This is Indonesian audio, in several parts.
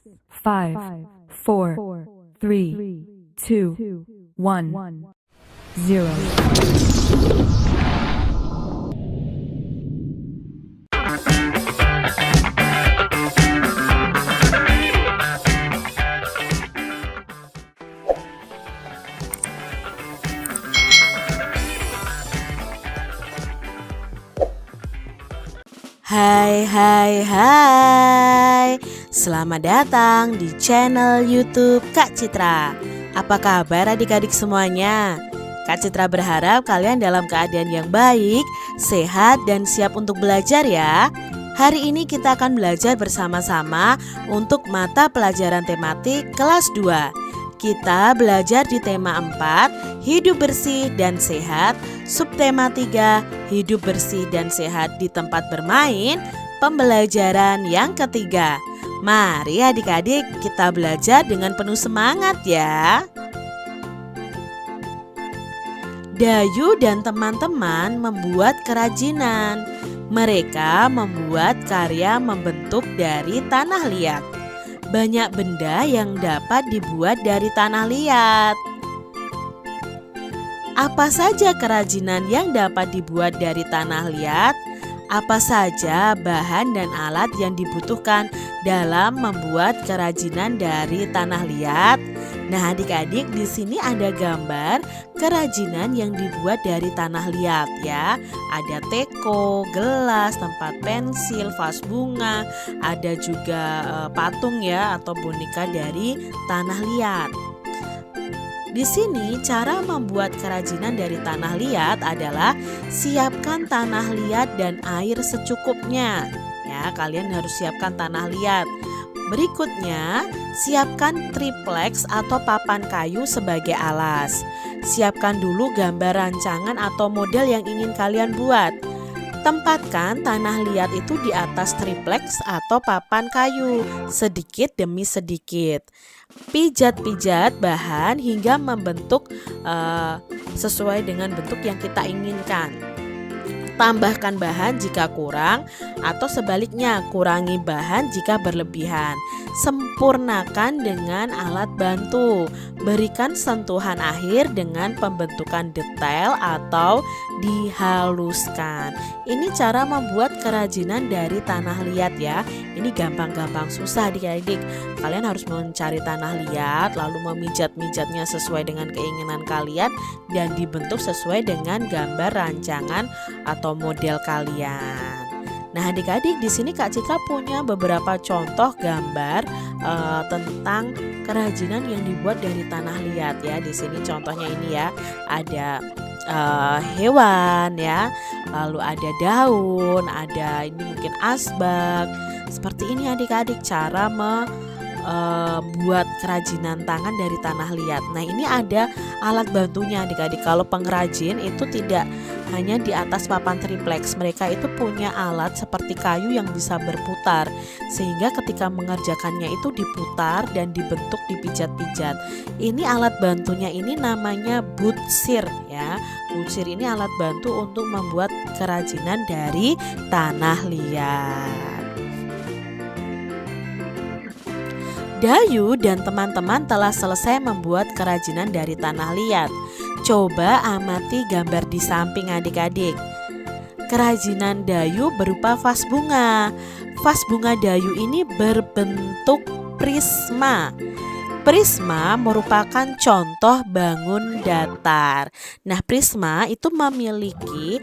5, 4, 3, 2, 1, 0. Hai, selamat datang di channel YouTube Kak Citra. Apa kabar adik-adik semuanya? Kak Citra berharap kalian dalam keadaan yang baik, sehat, dan siap untuk belajar ya. Hari ini kita akan belajar bersama-sama untuk mata pelajaran tematik kelas 2. Kita belajar di tema 4, hidup bersih dan sehat, subtema 3, hidup bersih dan sehat di tempat bermain, pembelajaran yang ketiga. Mari adik-adik kita belajar dengan penuh semangat ya. Dayu dan teman-teman membuat kerajinan. Mereka membuat karya membentuk dari tanah liat. Banyak benda yang dapat dibuat dari tanah liat. Apa saja kerajinan yang dapat dibuat dari tanah liat? Apa saja bahan dan alat yang dibutuhkan dalam membuat kerajinan dari tanah liat? Nah, adik-adik, di sini ada gambar kerajinan yang dibuat dari tanah liat ya. Ada teko, gelas, tempat pensil, vas bunga, ada juga patung ya atau boneka dari tanah liat. Di sini cara membuat kerajinan dari tanah liat adalah siapkan tanah liat dan air secukupnya. Ya, kalian harus siapkan tanah liat. Berikutnya, siapkan triplex atau papan kayu sebagai alas. Siapkan dulu gambar rancangan atau model yang ingin kalian buat. Tempatkan tanah liat itu di atas triplex atau papan kayu, sedikit demi sedikit. Pijat-pijat bahan hingga membentuk sesuai dengan bentuk yang kita inginkan. Tambahkan bahan jika kurang atau sebaliknya kurangi bahan jika berlebihan. Sempurnakan dengan alat bantu. Berikan sentuhan akhir dengan pembentukan detail atau dihaluskan. Ini cara membuat kerajinan dari tanah liat ya. Ini gampang-gampang, susah adik-adik. Kalian harus mencari tanah liat lalu memijat-mijatnya sesuai dengan keinginan kalian dan dibentuk sesuai dengan gambar rancangan atau model kalian. Nah, adik-adik, di sini Kak Citra punya beberapa contoh gambar tentang kerajinan yang dibuat dari tanah liat ya. Di sini contohnya ini ya, ada hewan ya, lalu ada daun, ada ini mungkin asbak. Seperti ini adik-adik cara buat kerajinan tangan dari tanah liat. Nah, ini ada alat bantunya adik-adik. Kalau pengrajin itu tidak hanya di atas papan triplex, mereka itu punya alat seperti kayu yang bisa berputar, sehingga ketika mengerjakannya itu diputar dan dibentuk dipijat-pijat. Ini alat bantunya ini namanya butsir ya. Butsir ini alat bantu untuk membuat kerajinan dari tanah liat. Dayu dan teman-teman telah selesai membuat kerajinan dari tanah liat. Coba amati gambar di samping adik-adik. Kerajinan Dayu berupa vas bunga. Vas bunga Dayu ini berbentuk prisma. Prisma merupakan contoh bangun datar. Nah, prisma itu memiliki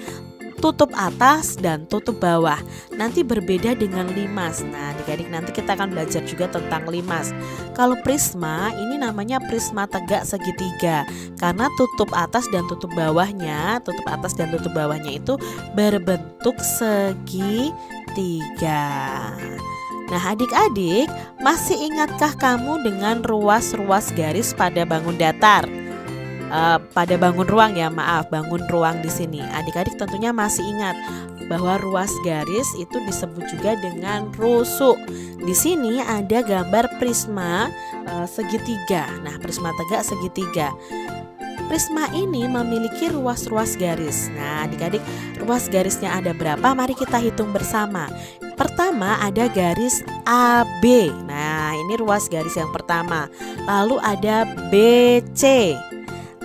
tutup atas dan tutup bawah. Nanti berbeda dengan limas. Nah, adik-adik, nanti kita akan belajar juga tentang limas. Kalau prisma ini namanya prisma tegak segitiga karena tutup atas dan tutup bawahnya itu berbentuk segitiga. Nah, adik-adik, masih ingatkah kamu dengan ruas-ruas garis pada bangun datar? Pada bangun ruang ya, bangun ruang di sini. Adik-adik tentunya masih ingat bahwa ruas garis itu disebut juga dengan rusuk. Di sini ada gambar prisma segitiga. Nah, prisma tegak segitiga. Prisma ini memiliki ruas-ruas garis. Nah, adik-adik, ruas garisnya ada berapa? Mari kita hitung bersama. Pertama ada garis AB. Nah, ini ini ruas garis yang pertama. Lalu ada BC,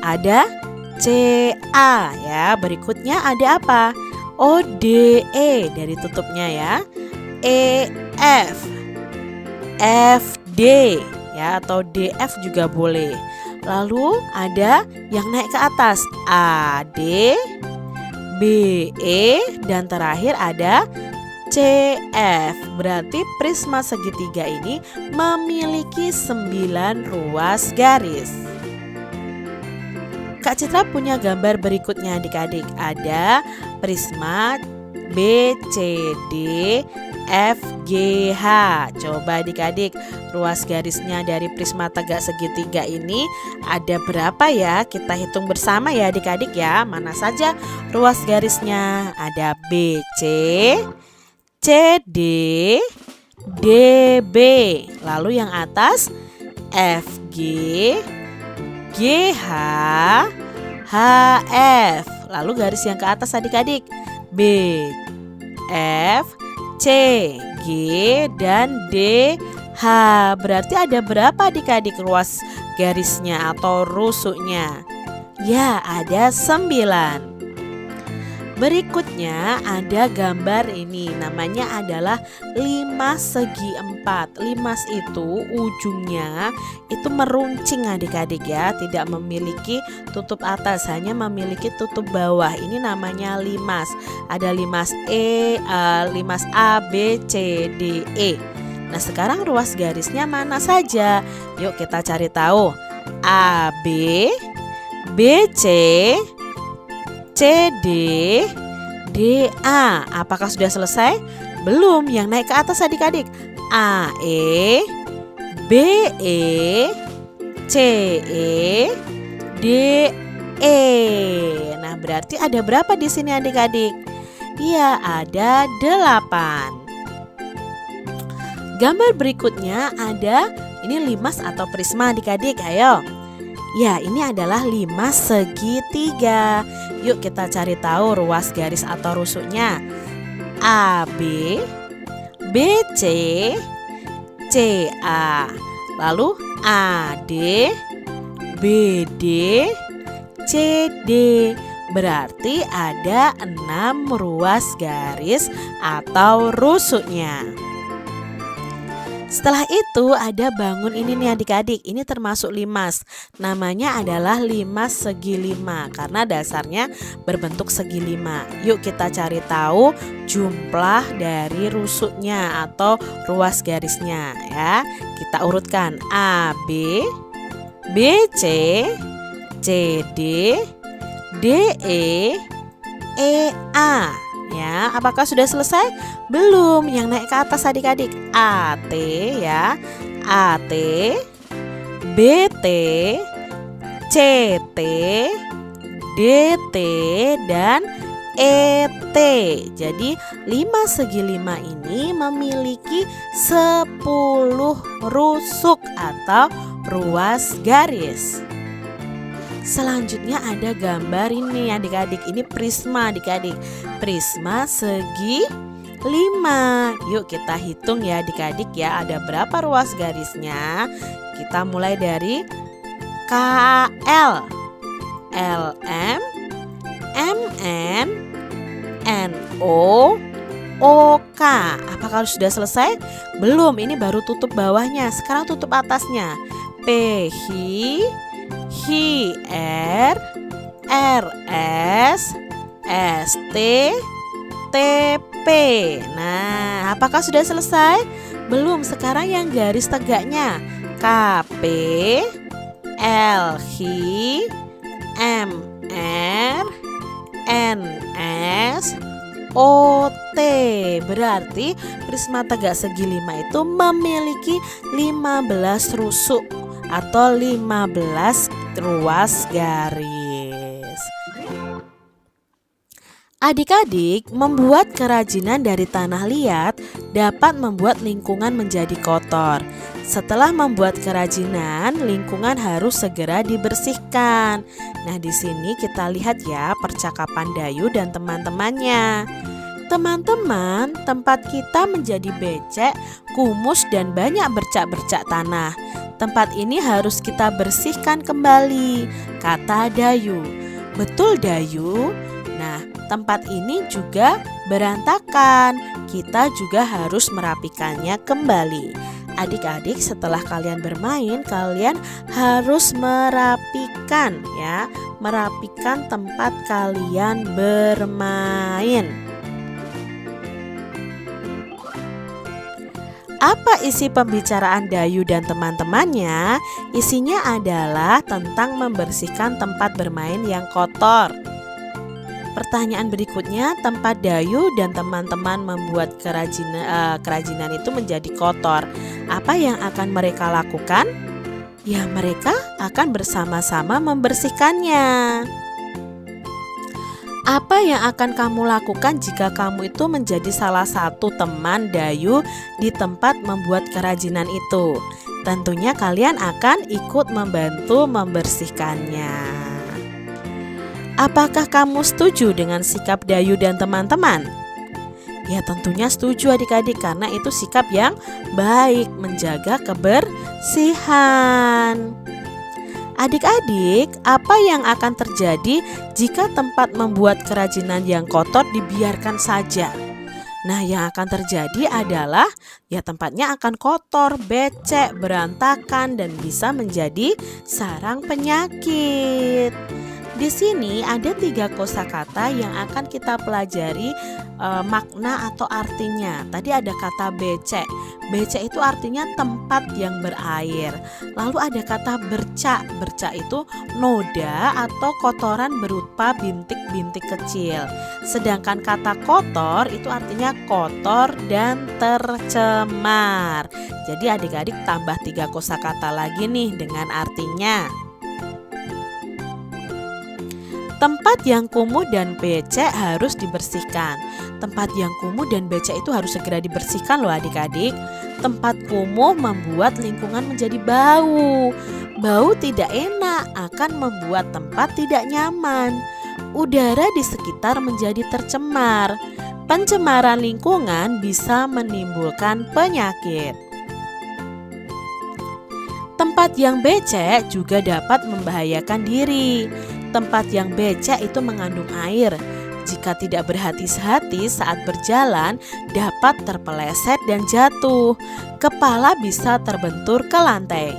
ada CA ya. Berikutnya ada apa? ODE dari tutupnya ya. EF, FD ya, atau DF juga boleh. Lalu ada yang naik ke atas, AD, BE, dan terakhir ada CF. Berarti prisma segitiga ini memiliki 9 ruas garis. Kak Citra punya gambar berikutnya adik-adik. Ada prisma BCD FGH. Coba adik-adik, ruas garisnya dari prisma tegak segitiga ini ada berapa ya? Kita hitung bersama ya adik-adik ya. Mana saja ruas garisnya? Ada BC, CD, DB. Lalu yang atas FG, GH, HF. Lalu garis yang ke atas adik-adik BF, C, G, dan DH. Berarti ada berapa adik-adik ruas garisnya atau rusuknya? Ya, ada 9. Berikutnya ada gambar ini, namanya adalah limas segi 4. Limas itu ujungnya itu meruncing adik-adik ya, tidak memiliki tutup atas, hanya memiliki tutup bawah. Ini namanya limas. Ada limas limas A, B, C, D, E. Nah, sekarang ruas garisnya mana saja? Yuk kita cari tahu. A, B, B, C, CD, DA. Apakah sudah selesai? Belum. Yang naik ke atas adik-adik, AE, BE, CE, DE. Nah, berarti ada berapa di sini adik-adik? Iya, ada 8. Gambar berikutnya ada, ini limas atau prisma adik-adik. Ayo. Ya, ini adalah limas segitiga. Yuk kita cari tahu ruas garis atau rusuknya. AB, BC, CA. Lalu AD, BD, CD. Berarti ada 6 ruas garis atau rusuknya. Setelah itu ada bangun ini nih adik-adik. Ini termasuk limas. Namanya adalah limas segi 5 karena dasarnya berbentuk segi 5. Yuk kita cari tahu jumlah dari rusuknya atau ruas garisnya ya. Kita urutkan AB, BC, CD, DE, EA. Ya, apakah sudah selesai? Belum. Yang naik ke atas adik-adik, AT ya. AT, BT, CT, DT, dan ET. Jadi 5 segi 5 ini memiliki 10 rusuk atau ruas garis. Selanjutnya ada gambar ini adik-adik. Ini prisma adik-adik. Prisma segi 5. Yuk kita hitung ya adik-adik ya. Ada berapa ruas garisnya? Kita mulai dari KL, LM, MN, NO, OK. Apakah sudah selesai? Belum, ini baru tutup bawahnya. Sekarang tutup atasnya. PH, HR, RS, ST, TP. Nah, apakah sudah selesai? Belum, sekarang yang garis tegaknya. KP, LH, MR, NS, OT. Berarti prisma tegak segi 5 itu memiliki 15 rusuk atau 15 ruas garis. Adik-adik, membuat kerajinan dari tanah liat dapat membuat lingkungan menjadi kotor. Setelah membuat kerajinan, lingkungan harus segera dibersihkan. Nah, di sini kita lihat ya percakapan Dayu dan teman-temannya. Teman-teman, tempat kita menjadi becek, kumus, dan banyak bercak-bercak tanah. Tempat ini harus kita bersihkan kembali, kata Dayu. Betul, Dayu? Nah, tempat ini juga berantakan. Kita juga harus merapikannya kembali. Adik-adik, setelah kalian bermain, kalian harus merapikan ya, merapikan tempat kalian bermain. Apa isi pembicaraan Dayu dan teman-temannya? Isinya adalah tentang membersihkan tempat bermain yang kotor. Pertanyaan berikutnya, tempat Dayu dan teman-teman membuat kerajinan itu menjadi kotor. Apa yang akan mereka lakukan? Ya, mereka akan bersama-sama membersihkannya. Apa yang akan kamu lakukan jika kamu itu menjadi salah satu teman Dayu di tempat membuat kerajinan itu? Tentunya kalian akan ikut membantu membersihkannya. Apakah kamu setuju dengan sikap Dayu dan teman-teman? Ya, tentunya setuju adik-adik, karena itu sikap yang baik, menjaga kebersihan. Adik-adik, apa yang akan terjadi jika tempat membuat kerajinan yang kotor dibiarkan saja? Nah, yang akan terjadi adalah ya tempatnya akan kotor, becek, berantakan, dan bisa menjadi sarang penyakit. Di sini ada 3 kosakata yang akan kita pelajari makna atau artinya. Tadi ada kata becek. Becek itu artinya tempat yang berair. Lalu ada kata bercak. Bercak itu noda atau kotoran berupa bintik-bintik kecil. Sedangkan kata kotor itu artinya kotor dan tercemar. Jadi adik-adik tambah 3 kosakata lagi nih dengan artinya. Tempat yang kumuh dan becek harus dibersihkan. Tempat yang kumuh dan becek itu harus segera dibersihkan loh adik-adik. Tempat kumuh membuat lingkungan menjadi bau. Bau tidak enak akan membuat tempat tidak nyaman. Udara di sekitar menjadi tercemar. Pencemaran lingkungan bisa menimbulkan penyakit. Tempat yang becek juga dapat membahayakan diri. Tempat yang becek itu mengandung air. Jika tidak berhati-hati saat berjalan, dapat terpeleset dan jatuh. Kepala bisa terbentur ke lantai.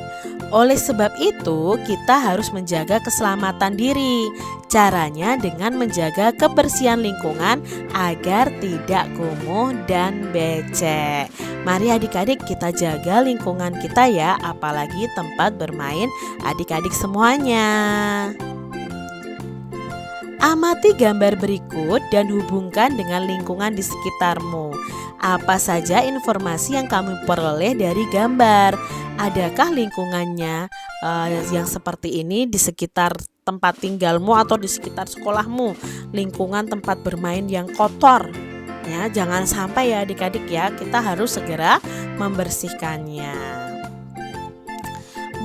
Oleh sebab itu, kita harus menjaga keselamatan diri. Caranya dengan menjaga kebersihan lingkungan agar tidak kumuh dan becek. Mari adik-adik kita jaga lingkungan kita ya, apalagi tempat bermain adik-adik semuanya. Amati gambar berikut dan hubungkan dengan lingkungan di sekitarmu. Apa saja informasi yang kamu peroleh dari gambar? Adakah lingkungannya yang seperti ini di sekitar tempat tinggalmu atau di sekitar sekolahmu? Lingkungan tempat bermain yang kotor. Ya, jangan sampai ya adik-adik ya, kita harus segera membersihkannya.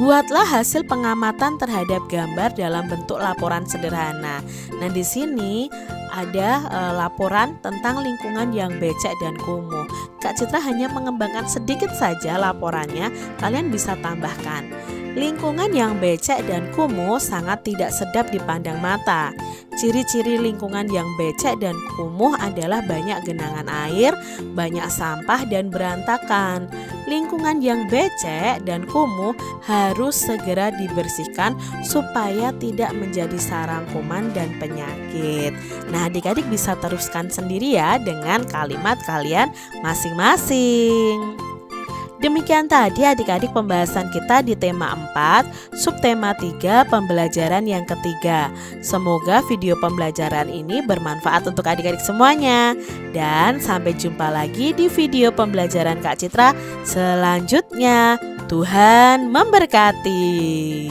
Buatlah hasil pengamatan terhadap gambar dalam bentuk laporan sederhana. Nah, di sini ada laporan tentang lingkungan yang becek dan kumuh. Kak Citra hanya mengembangkan sedikit saja laporannya, kalian bisa tambahkan. Lingkungan yang becek dan kumuh sangat tidak sedap dipandang mata. Ciri-ciri lingkungan yang becek dan kumuh adalah banyak genangan air, banyak sampah dan berantakan. Lingkungan yang becek dan kumuh harus segera dibersihkan supaya tidak menjadi sarang kuman dan penyakit. Nah, adik-adik bisa teruskan sendiri ya dengan kalimat kalian masing-masing. Demikian tadi adik-adik pembahasan kita di tema 4, subtema 3, pembelajaran yang ketiga. Semoga video pembelajaran ini bermanfaat untuk adik-adik semuanya. Dan sampai jumpa lagi di video pembelajaran Kak Citra selanjutnya. Tuhan memberkati.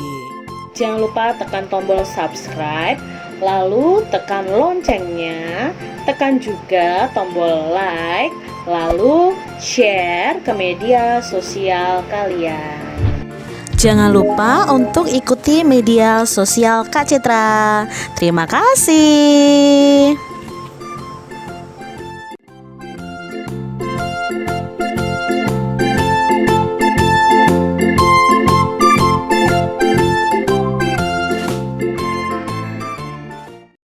Jangan lupa tekan tombol subscribe, lalu tekan loncengnya, tekan juga tombol like, lalu share ke media sosial kalian. Jangan lupa untuk ikuti media sosial Kak Citra. Terima kasih.